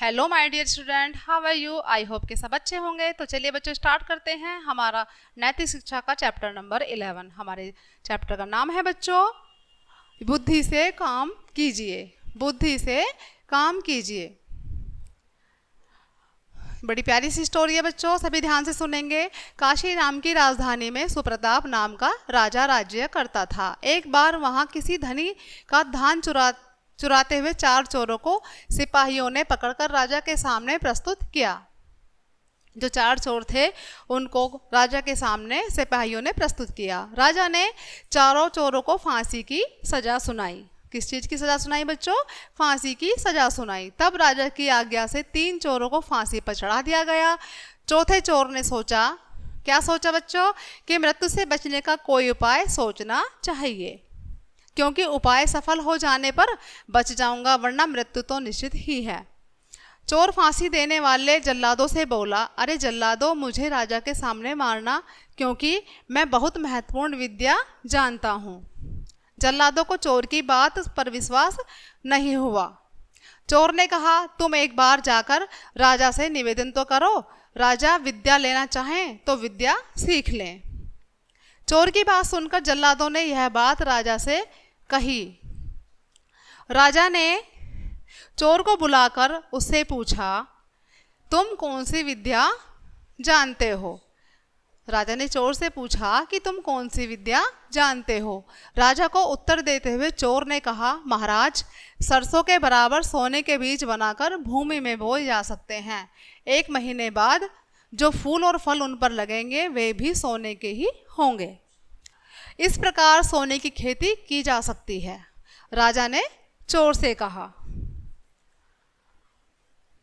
Hello my dear student, how are you? I hope के सब अच्छे होंगे। तो चलिए बच्चों, स्टार्ट करते हैं हमारा नैतिक शिक्षा का चैप्टर नंबर 11। हमारे चैप्टर का नाम है बच्चों बुद्धि से काम कीजिए। बुद्धि से काम कीजिए। बड़ी प्यारी सी स्टोरी है बच्चों, सभी ध्यान से सुनेंगे। काशी नाम की राजधानी में सुप्रताप नाम का राजा राज्य करता था। एक बार वहाँ किसी धनी का धान चुराते हुए 4 चोरों को सिपाहियों ने पकड़कर राजा के सामने प्रस्तुत किया। जो 4 चोर थे उनको राजा के सामने सिपाहियों ने प्रस्तुत किया। राजा ने चारों चोरों को फांसी की सजा सुनाई। किस चीज़ की सजा सुनाई बच्चों? फांसी की सजा सुनाई। तब राजा की आज्ञा से 3 चोरों को फांसी पर चढ़ा दिया गया। चौथे चोर ने सोचा, क्या सोचा बच्चों? कि मृत्यु से बचने का कोई उपाय सोचना चाहिए, क्योंकि उपाय सफल हो जाने पर बच जाऊंगा, वरना मृत्यु तो निश्चित ही है। चोर फांसी देने वाले जल्लादों से बोला, अरे जल्लादों, मुझे राजा के सामने मारना, क्योंकि मैं बहुत महत्वपूर्ण विद्या जानता हूँ। जल्लादों को चोर की बात पर विश्वास नहीं हुआ। चोर ने कहा, तुम एक बार जाकर राजा से निवेदन तो करो, राजा विद्या लेना चाहें तो विद्या सीख लें। चोर की बात सुनकर जल्लादों ने यह बात राजा से कही। राजा ने चोर को बुलाकर उससे पूछा, तुम कौन सी विद्या जानते हो? राजा ने चोर से पूछा कि तुम कौन सी विद्या जानते हो? राजा को उत्तर देते हुए चोर ने कहा, महाराज, सरसों के बराबर सोने के बीज बनाकर भूमि में बोए जा सकते हैं। 1 महीने बाद जो फूल और फल उन पर लगेंगे वे भी सोने के ही होंगे। इस प्रकार सोने की खेती की जा सकती है। राजा ने चोर से कहा।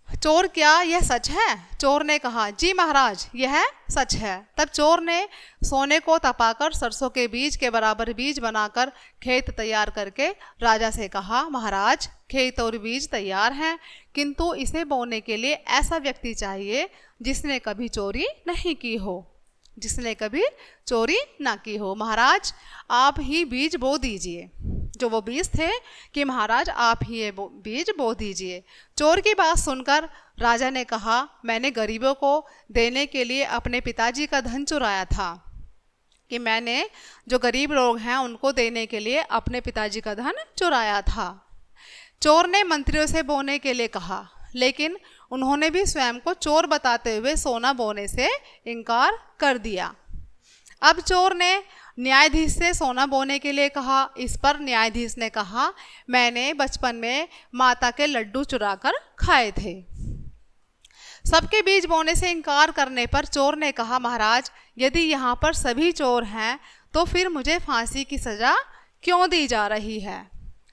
चोर, क्या यह सच है? चोर ने कहा, जी महाराज, यह सच है। तब चोर ने सोने को तपाकर सरसों के बीज के बराबर बीज बनाकर खेत तैयार करके राजा से कहा, महाराज, खेत और बीज तैयार हैं, किंतु इसे बोने के लिए ऐसा व्यक्ति चाहिए जिसने कभी चोरी नहीं की हो। जिसने कभी चोरी ना की हो। महाराज, आप ही बीज बो दीजिए। जो वो बीज थे कि महाराज आप ही ये बीज बो दीजिए। चोर की बात सुनकर राजा ने कहा, मैंने गरीबों को देने के लिए अपने पिताजी का धन चुराया था। कि मैंने जो गरीब लोग हैं उनको देने के लिए अपने पिताजी का धन चुराया था। चोर ने मंत्रियों से बोने के लिए कहा, लेकिन उन्होंने भी स्वयं को चोर बताते हुए सोना बोने से इनकार कर दिया। अब चोर ने न्यायाधीश से सोना बोने के लिए कहा। इस पर न्यायाधीश ने कहा, मैंने बचपन में माता के लड्डू चुराकर खाए थे। सबके बीज बोने से इनकार करने पर चोर ने कहा, महाराज, यदि यहाँ पर सभी चोर हैं तो फिर मुझे फांसी की सजा क्यों दी जा रही है?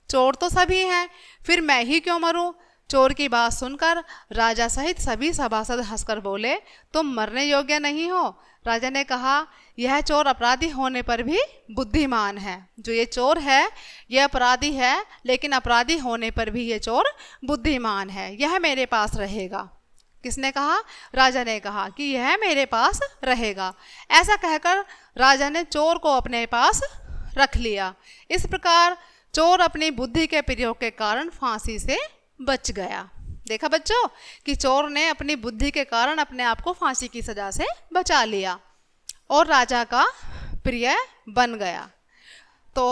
चोर तो सभी हैं, फिर मैं ही क्यों मरूं? चोर की बात सुनकर राजा सहित सभी सभासद हंसकर बोले, तुम मरने योग्य नहीं हो। राजा ने कहा, यह चोर अपराधी होने पर भी बुद्धिमान है। जो ये चोर है यह अपराधी है, लेकिन अपराधी होने पर भी ये चोर बुद्धिमान है। यह मेरे पास रहेगा। किसने कहा? राजा ने कहा कि यह मेरे पास रहेगा। ऐसा कहकर राजा ने चोर को अपने पास रख लिया। इस प्रकार चोर अपनी बुद्धि के प्रयोग के कारण फांसी से बच गया। देखा बच्चों कि चोर ने अपनी बुद्धि के कारण अपने आप को फांसी की सजा से बचा लिया और राजा का प्रिय बन गया। तो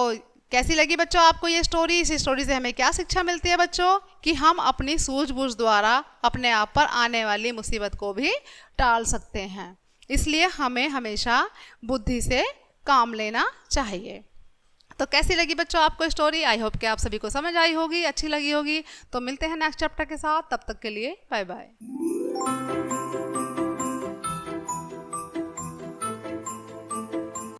कैसी लगी बच्चों आपको ये स्टोरी? इस स्टोरी से हमें क्या शिक्षा मिलती है बच्चों? कि हम अपनी सूझबूझ द्वारा अपने आप पर आने वाली मुसीबत को भी टाल सकते हैं। इसलिए हमें हमेशा बुद्धि से काम लेना चाहिए। तो कैसी लगी बच्चों आपको स्टोरी? आई होप कि आप सभी को समझ आई होगी, अच्छी लगी होगी। तो मिलते हैं नेक्स्ट चैप्टर के साथ, तब तक के लिए बाय बाय।